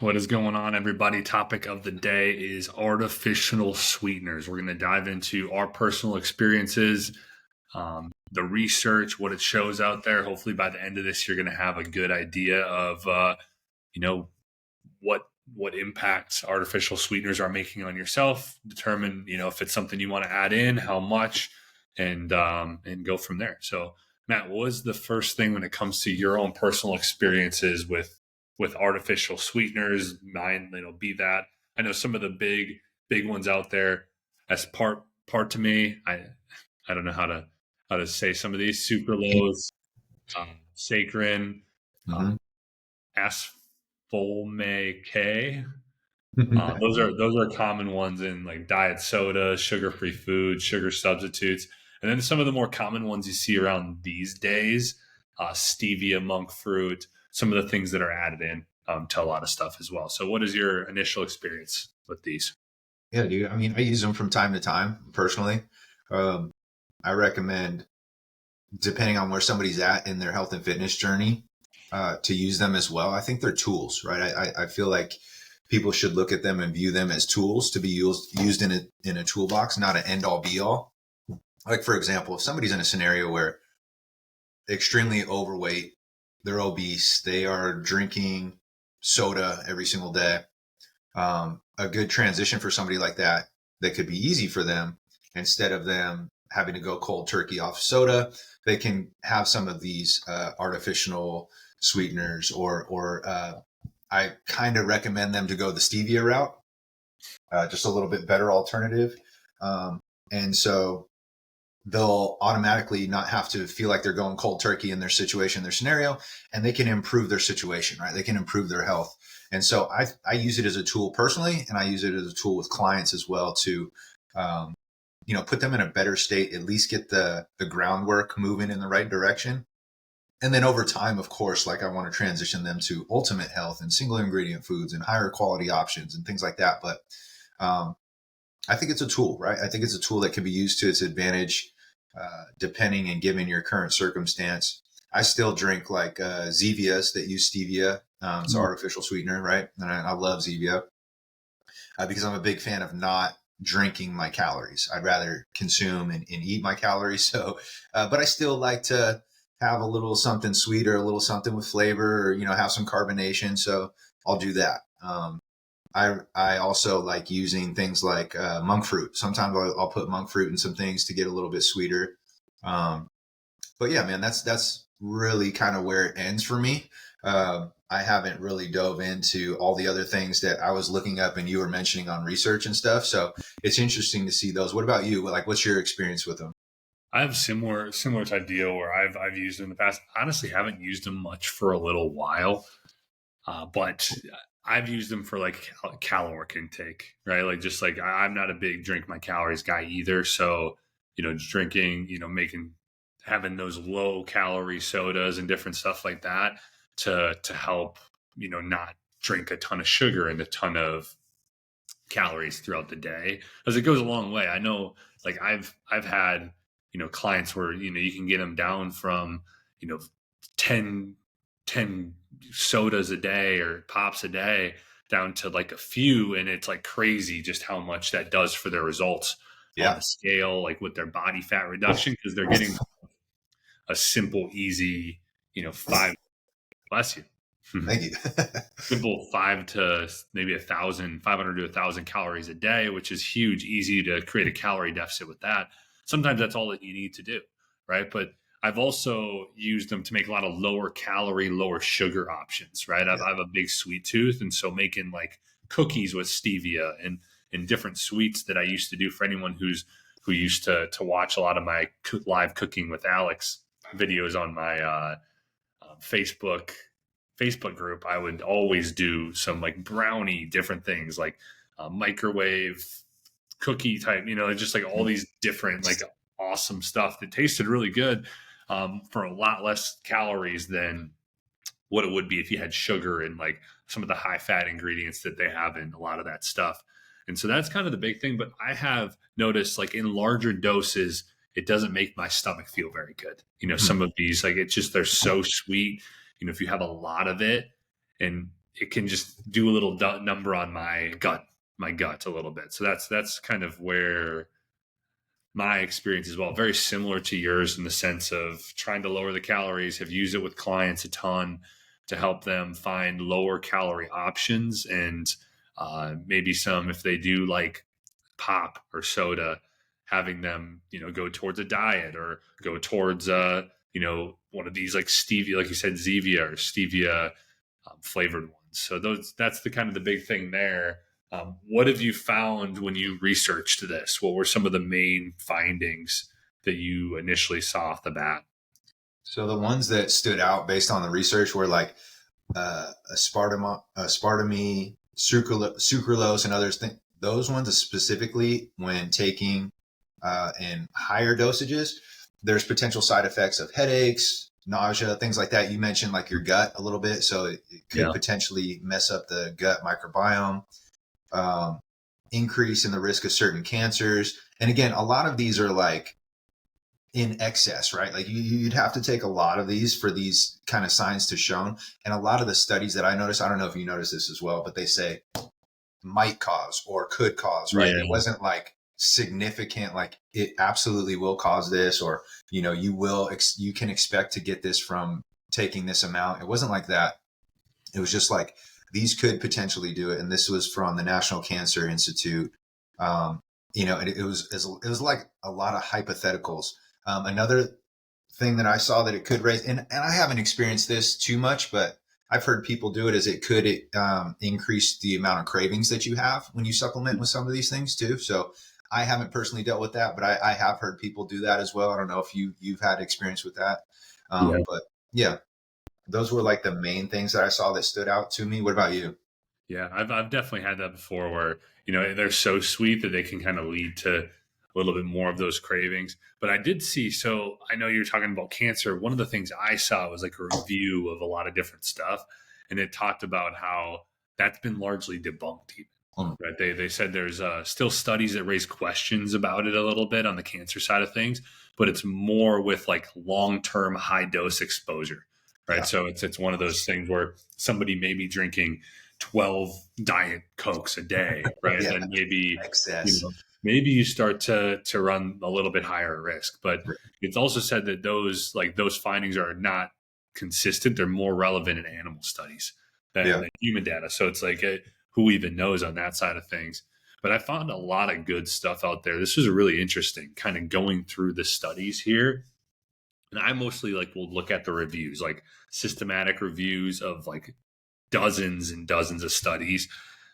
What is going on, everybody? Topic of the day is artificial sweeteners. We're going to dive into our personal experiences, the research, what it shows out there. Hopefully, by the end of this, you're going to have a good idea of, you know, what what impacts artificial sweeteners are making on yourself. Determine, if it's something you want to add in, how much, and go from there. So, Matt, what was the first thing when it comes to your own personal experiences with artificial sweeteners? Mine, be that. I know some of the big ones out there. As part to me, I don't know how to say some of these sucralose, saccharin, Hmm. um, asfolme K. Those are common ones in like diet soda, sugar-free food, sugar substitutes, and then some of the more common ones you see around these days, stevia, monk fruit, some of the things that are added in to a lot of stuff as well. So, what is your initial experience with these? Yeah, dude. I mean, I use them from time to time personally. Um, I recommend, depending on where somebody's at in their health and fitness journey, to use them as well. I think they're tools, right? I feel like people should look at them and view them as tools to be used in a toolbox, not an end all be all. Like, for example, if somebody's in a scenario where extremely overweight, they're obese, they are drinking soda every single day. A good transition for somebody like that could be easy for them. Instead of them having to go cold turkey off soda, they can have some of these artificial sweeteners, or I kind of recommend them to go the stevia route, just a little bit better alternative. And so they'll automatically not have to feel like they're going cold turkey in their situation, their scenario, and they can improve their situation, right? They can improve their health. And so I use it as a tool personally, and I use it as a tool with clients as well to, um, put them in a better state, at least get the groundwork moving in the right direction. And then over time, of course, like I want to transition them to ultimate health and single ingredient foods and higher quality options and things like that. But um, I think it's a tool, right? I think it's a tool that can be used to its advantage, depending and given your current circumstance. I still drink like Zevias that use stevia. It's an Mm. artificial sweetener, right? And I love Zevia because I'm a big fan of not drinking my calories. I'd rather consume and eat my calories. So, but I still like to have a little something sweet or a little something with flavor, or have some carbonation. So I'll do that. I also like using things like monk fruit. Sometimes I'll put monk fruit in some things to get a little bit sweeter. Um, but yeah, man, that's really kind of where it ends for me. I haven't really dove into all the other things that I was looking up and you were mentioning on research and stuff. So it's interesting to see those. What about you? Like, what's your experience with them? I have similar type deal where I've used them in the past. Honestly, haven't used them much for a little while. But I've used them for like caloric intake, right? Like just like I'm not a big drink my calories guy either. So, just drinking, making having those low calorie sodas and different stuff like that to help, not drink a ton of sugar and a ton of calories throughout the day, as it goes a long way. I know, like I've had, clients where, you can get them down from, you know 10 10 sodas a day or pops a day down to like a few, and it's like crazy just how much that does for their results on Yeah. the scale, like with their body fat reduction, because they're getting a simple, easy, five, bless you, Thank you. simple 500 to 1,000 calories a day, which is huge, easy to create a calorie deficit with that. Sometimes that's all that you need to do, right? But I've also used them to make a lot of lower calorie, lower sugar options, right? I Yeah. have a big sweet tooth. And so making like cookies with stevia and different sweets that I used to do for anyone who used to watch a lot of my live cooking with Alex videos on my Facebook group, I would always do some like brownie, different things like microwave cookie type, just like all these different like awesome stuff that tasted really good, for a lot less calories than what it would be if you had sugar and like some of the high fat ingredients that they have in a lot of that stuff. And so that's kind of the big thing. But I have noticed like in larger doses, it doesn't make my stomach feel very good. Some of these, like it's just, they're so sweet. If you have a lot of it and it can just do a little number on my gut a little bit. So that's kind of where my experience as well, very similar to yours in the sense of trying to lower the calories, have used it with clients a ton to help them find lower calorie options and maybe some, if they do like pop or soda, having them, go towards a diet or go towards, one of these like stevia, like you said, Zevia or stevia flavored ones. So that's the kind of the big thing there. What have you found when you researched this? What were some of the main findings that you initially saw off the bat? So the ones that stood out based on the research were like aspartame, sucralose, and others. Those ones specifically, when taking in higher dosages, there's potential side effects of headaches, nausea, things like that. You mentioned like your gut a little bit, so it could Yeah. potentially mess up the gut microbiome, um, increase in the risk of certain cancers. And again, a lot of these are like in excess, right? Like you'd have to take a lot of these for these kind of signs to shown. And a lot of the studies that I noticed, I don't know if you noticed this as well, but they say might cause or could cause, right? Yeah. It wasn't like significant, like it absolutely will cause this, or, you can expect to get this from taking this amount. It wasn't like that. It was just like, these could potentially do it. And this was from the National Cancer Institute. And it was like a lot of hypotheticals. Another thing that I saw that it could raise, and I haven't experienced this too much, but I've heard people do it, is it could increase the amount of cravings that you have when you supplement with some of these things too. So I haven't personally dealt with that, but I have heard people do that as well. I don't know if you've had experience with that. Yeah. But yeah, those were like the main things that I saw that stood out to me. What about you? Yeah, I've definitely had that before where, they're so sweet that they can kind of lead to a little bit more of those cravings. But I did see, so I know you're talking about cancer. One of the things I saw was like a review of a lot of different stuff. And it talked about how that's been largely debunked, even, Mm, right? They said there's still studies that raise questions about it a little bit on the cancer side of things, but it's more with like long-term high dose exposure, right? yeah, So it's one of those things where somebody may be drinking 12 diet cokes a day, right? yeah, Then maybe, excess. maybe you start to run a little bit higher risk. But it's also said that those findings are not consistent. They're more relevant in animal studies Yeah, than human data. So it's like, who even knows on that side of things? But I found a lot of good stuff out there. This was really interesting, kind of going through the studies here. And I mostly like will look at the reviews, like systematic reviews of like dozens and dozens of studies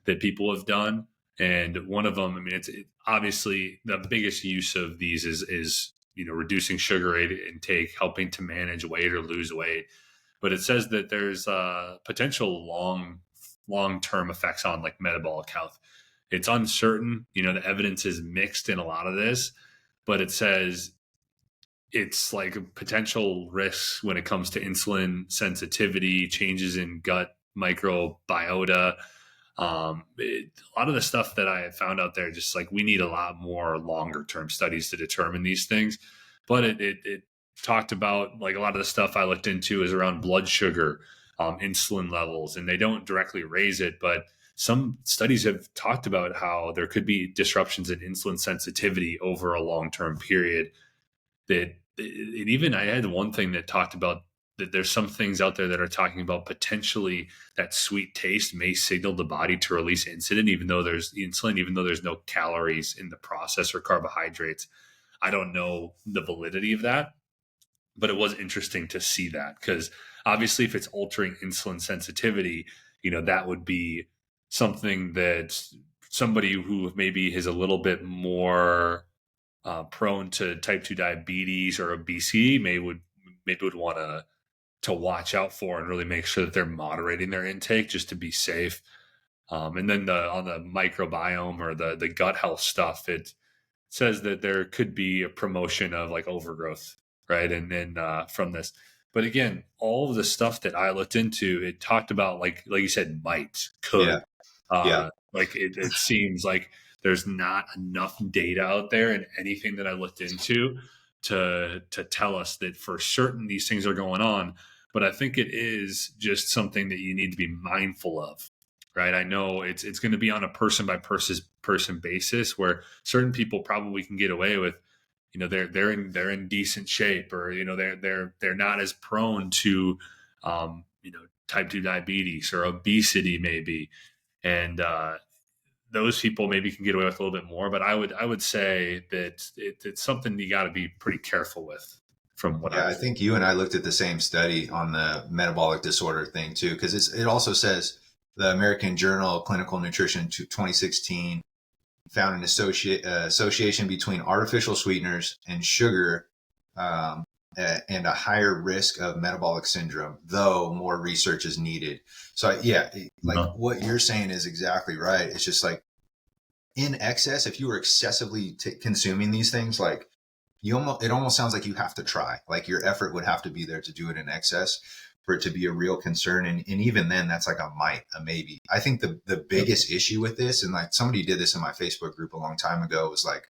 that people have done. And one of them, I mean, obviously the biggest use of these is reducing sugar intake, helping to manage weight or lose weight. But it says that there's potential long term effects on like metabolic health. It's uncertain. The evidence is mixed in a lot of this, but it says it's like potential risks when it comes to insulin sensitivity, changes in gut microbiota. A lot of the stuff that I found out there, just like we need a lot more longer term studies to determine these things. But it talked about like a lot of the stuff I looked into is around blood sugar, insulin levels, and they don't directly raise it, but some studies have talked about how there could be disruptions in insulin sensitivity over a long term period that and even I had one thing that talked about that there's some things out there that are talking about potentially that sweet taste may signal the body to release insulin, even though there's no calories in the process or carbohydrates. I don't know the validity of that, but it was interesting to see that because obviously if it's altering insulin sensitivity, that would be something that somebody who maybe is a little bit more prone to type 2 diabetes or obesity maybe would want to watch out for and really make sure that they're moderating their intake just to be safe. And then on the microbiome or the gut health stuff, it says that there could be a promotion of like overgrowth, right? And then from this, but again, all of the stuff that I looked into, it talked about like you said, might, yeah, could, yeah, like it seems like there's not enough data out there and anything that I looked into to tell us that for certain these things are going on. but I think it is just something that you need to be mindful of. Right. I know it's going to be on a person by person basis where certain people probably can get away with, they're in decent shape, or they're not as prone to type 2 diabetes or obesity maybe. And those people maybe can get away with a little bit more, but I would say that it's something you got to be pretty careful with, from what Yeah, I've I seen. think you and I looked at the same study on the metabolic disorder thing too, because it also says the American Journal of Clinical Nutrition 2016 found an association between artificial sweeteners and sugar, um, and a higher risk of metabolic syndrome, though more research is needed. So yeah, like No. what you're saying is exactly right. It's just like in excess, if you were excessively consuming these things, like it almost sounds like you have to try, like your effort would have to be there to do it in excess for it to be a real concern. And even then that's like a maybe. I think the Yep. biggest issue with this, and like somebody did this in my Facebook group a long time ago, was like,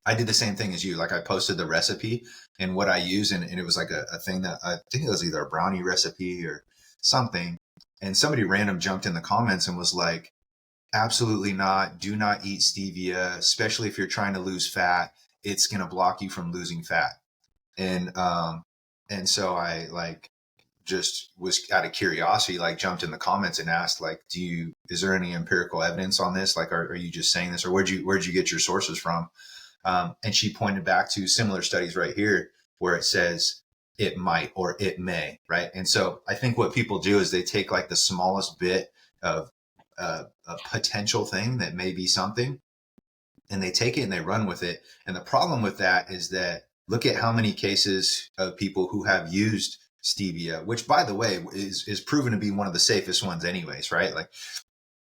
I did the same thing as you. Like I posted the recipe and what I use, and it was like a thing that I think it was either a brownie recipe or something. And somebody random jumped in the comments and was like, absolutely not. Do not eat stevia, especially if you're trying to lose fat. It's going to block you from losing fat. And so I like just was out of curiosity, like jumped in the comments and asked, like, is there any empirical evidence on this? Like, are you just saying this, or where'd you get your sources from? And she pointed back to similar studies right here where it says it might or it may, right? And so I think what people do is they take like the smallest bit of a potential thing that may be something, and they take it and they run with it. And the problem with that is that look at how many cases of people who have used stevia, which by the way is proven to be one of the safest ones anyways, right? Like,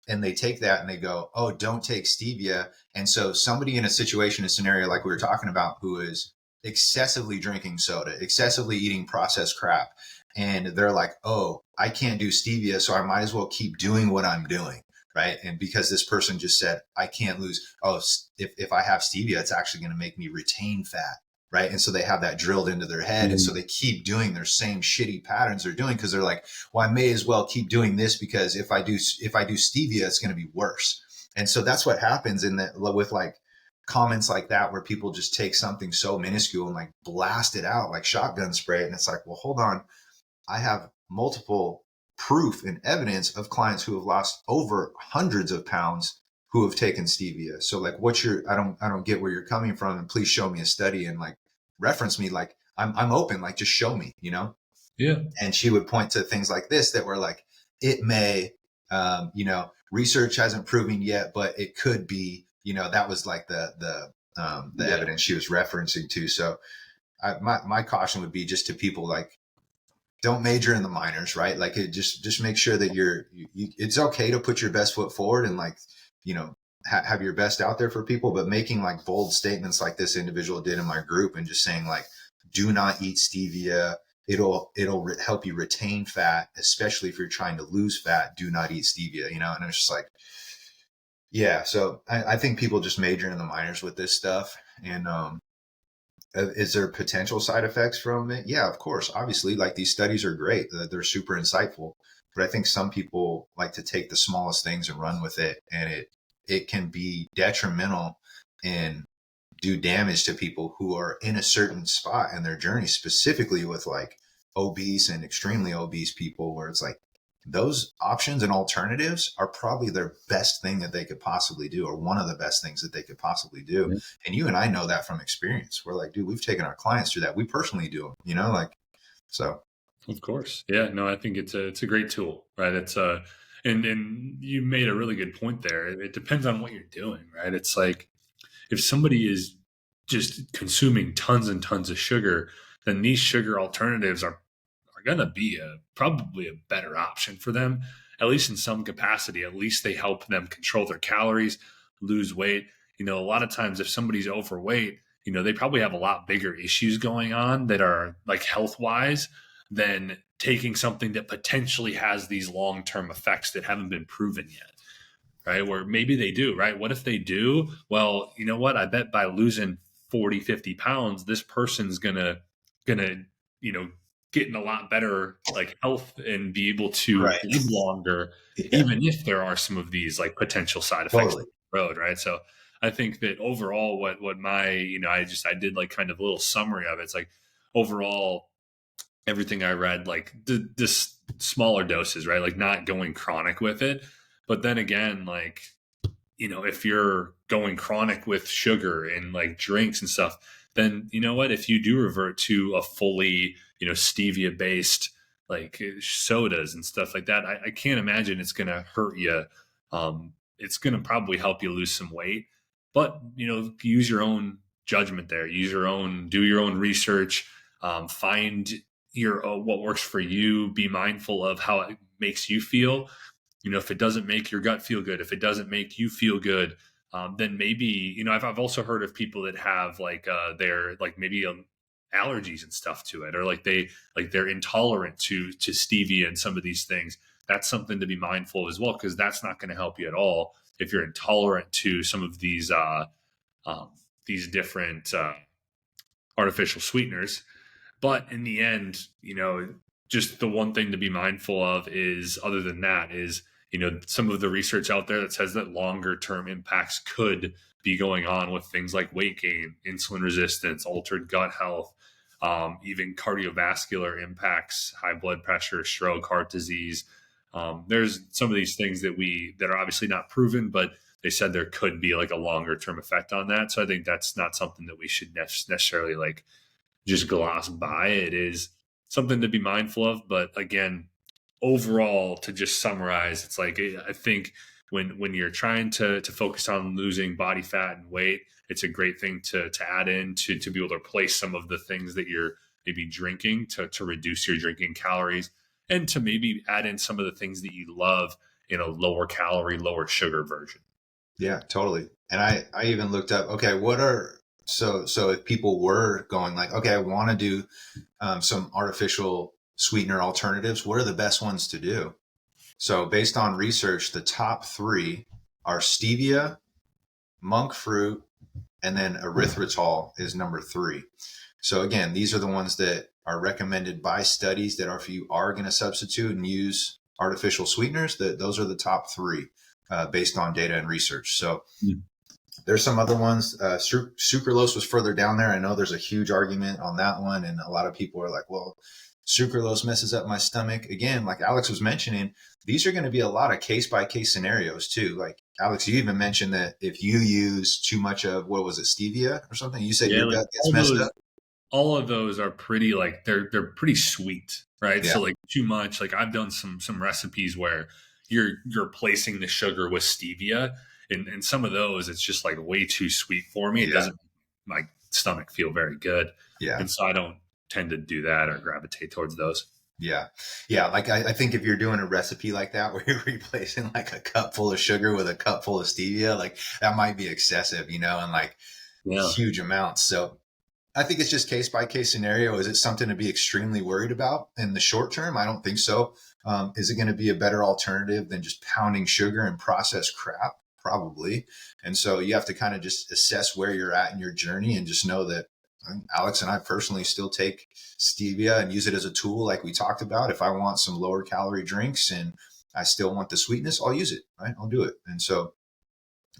and they take that and they go, oh, don't take stevia. And so somebody in a situation, a scenario like we were talking about, who is excessively drinking soda, excessively eating processed crap, and they're like, oh, I can't do stevia, so I might as well keep doing what I'm doing. Right. And because this person just said, I can't lose, oh, if I have stevia, it's actually going to make me retain fat. Right. And so they have that drilled into their head. And so they keep doing their same shitty patterns they're doing because they're like, well, I may as well keep doing this because if I do stevia, it's going to be worse. And so that's what happens in that with like comments like that, where people just take something so minuscule and like blast it out like shotgun spray. And it's like, well, hold on. I have multiple proof and evidence of clients who have lost over hundreds of pounds who have taken stevia. So like I don't get where you're coming from, and please show me a study and like reference me. Like I'm open, like just show me, Yeah. and she would point to things like this that were like, it may, research hasn't proven yet, but it could be, that was like the Yeah. evidence she was referencing to. So my caution would be just to people like, don't major in the minors, right? Like just make sure that it's okay to put your best foot forward and like, have your best out there for people, but making like bold statements like this individual did in my group and just saying like, do not eat stevia. It'll help you retain fat, especially if you're trying to lose fat. Do not eat stevia, and it's just like, yeah. So I think people just major in the minors with this stuff. And, is there potential side effects from it? Yeah, of course. Obviously, like these studies are great. They're super insightful. But I think some people like to take the smallest things and run with it. And it can be detrimental and do damage to people who are in a certain spot in their journey, specifically with like obese and extremely obese people, where it's like those options and alternatives are probably their best thing that they could possibly do, or one of the best things that they could possibly do. Yeah. And you and I know that from experience. We're like, dude, we've taken our clients through that. We personally do them, like, so. Of course. Yeah. No, I think it's a great tool, right? And you made a really good point there. It depends on what you're doing, right? It's like, if somebody is just consuming tons and tons of sugar, then these sugar alternatives are going to be probably a better option for them, at least in some capacity. At least they help them control their calories, lose weight. A lot of times if somebody's overweight, they probably have a lot bigger issues going on that are like health wise than taking something that potentially has these long term effects that haven't been proven yet. Right. Where maybe they do. Right. What if they do? Well, you know what? I bet by losing 40, 50 pounds, this person's gonna, you know, getting a lot better like health and be able to Right. live longer, Yeah, even if there are some of these like potential side effects totally. down the road, right? So I think that overall, what my I did like kind of a little summary of it. It's like overall everything I read, like this smaller doses, right? Like not going chronic with it, but then again, like if you're going chronic with sugar and like drinks and stuff, then you know what? If you do revert to a fully, stevia based like sodas and stuff like that, I can't imagine it's going to hurt you. It's going to probably help you lose some weight, but use your own judgment there. Do your own research. Find your what works for you. Be mindful of how it makes you feel. If it doesn't make your gut feel good, if it doesn't make you feel good, then maybe I've also heard of people that have like their like maybe allergies and stuff to it, or they're intolerant to stevia and some of these things. That's something to be mindful of as well, because that's not going to help you at all if you're intolerant to some of um, these different artificial sweeteners. But in the end, just the one thing to be mindful of is, other than that, is, some of the research out there that says that longer term impacts could be going on with things like weight gain, insulin resistance, altered gut health, even cardiovascular impacts, high blood pressure, stroke, heart disease. There's some of these things that are obviously not proven, but they said there could be like a longer term effect on that. So I think that's not something that we should necessarily like just gloss by. It is something to be mindful of. But again, overall, to just summarize, it's like I think when you're trying to focus on losing body fat and weight, it's a great thing to add in to be able to replace some of the things that you're maybe drinking to reduce your drinking calories, and to maybe add in some of the things that you love in a lower calorie, lower sugar version. Yeah, totally. And I even looked up, okay, what are, so if people were going like, okay, I want to do some artificial sweetener alternatives, what are the best ones to do? So based on research, the top three are stevia, monk fruit, and then erythritol is number three. So again, these are the ones that are recommended by studies that are, if you are going to substitute and use artificial sweeteners, that those are the top three based on data and research. So Mm. there's some other ones. Sucralose was further down there. I know there's a huge argument on that one, and a lot of people are like, well, sucralose messes up my stomach. Again, like Alex was mentioning, these are going to be a lot of case by case scenarios too. Like Alex, you even mentioned that if you use too much of, what was it, stevia or something, you said Yeah, your like gut gets messed up. all of those are pretty like they're pretty sweet, right? Yeah, So like too much, like I've done some recipes where you're replacing the sugar with stevia, and some of those it's just like way too sweet for me. It yeah, doesn't make my stomach feel very good, yeah. and so I don't tend to do that or gravitate towards those. Yeah. Yeah. Like I think if you're doing a recipe like that where you're replacing like a cup full of sugar with a cup full of stevia, like that might be excessive, and like Yeah. huge amounts. So I think it's just case by case scenario. Is it something to be extremely worried about in the short term? I don't think so. Is it going to be a better alternative than just pounding sugar and processed crap? Probably. And so you have to kind of just assess where you're at in your journey and just know that Alex and I personally still take stevia and use it as a tool, like we talked about. If I want some lower calorie drinks and I still want the sweetness, I'll use it, right? I'll do it. And so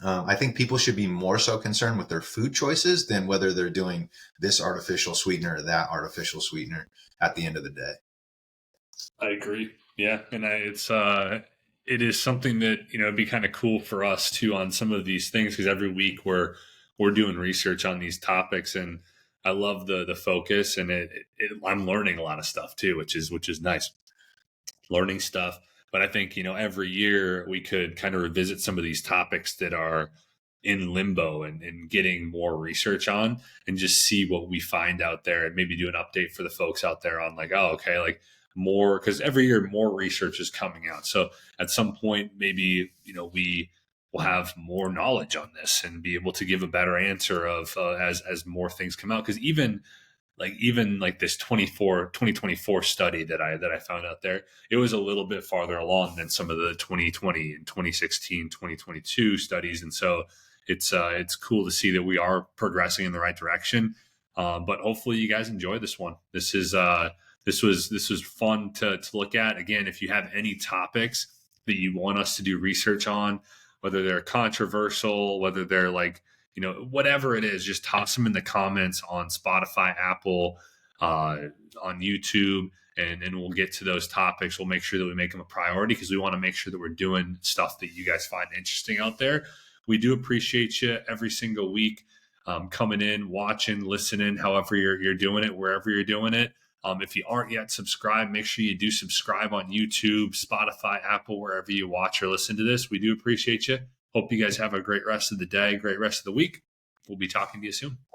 I think people should be more so concerned with their food choices than whether they're doing this artificial sweetener or that artificial sweetener at the end of the day. I agree. Yeah, and it is something that it'd be kind of cool for us too on some of these things, because every week we're doing research on these topics, and I love the focus, and I'm learning a lot of stuff too, which is nice, learning stuff. But I think every year we could kind of revisit some of these topics that are in limbo, and getting more research on, and just see what we find out there, and maybe do an update for the folks out there on like, oh, okay, like more, because every year more research is coming out. So at some point, maybe we will have more knowledge on this and be able to give a better answer of as more things come out. Because even like this 2024 study that I found out there, it was a little bit farther along than some of the 2020 and 2016, 2022 studies. And so it's cool to see that we are progressing in the right direction. But hopefully you guys enjoy this one. This This was fun to look at. Again, if you have any topics that you want us to do research on, whether they're controversial, whether they're like, whatever it is, just toss them in the comments on Spotify, Apple, on YouTube, and we'll get to those topics. We'll make sure that we make them a priority because we want to make sure that we're doing stuff that you guys find interesting out there. We do appreciate you every single week, coming in, watching, listening, however you're doing it, wherever you're doing it. If you aren't yet subscribed, make sure you do subscribe on YouTube, Spotify, Apple, wherever you watch or listen to this. We do appreciate you. Hope you guys have a great rest of the day, great rest of the week. We'll be talking to you soon.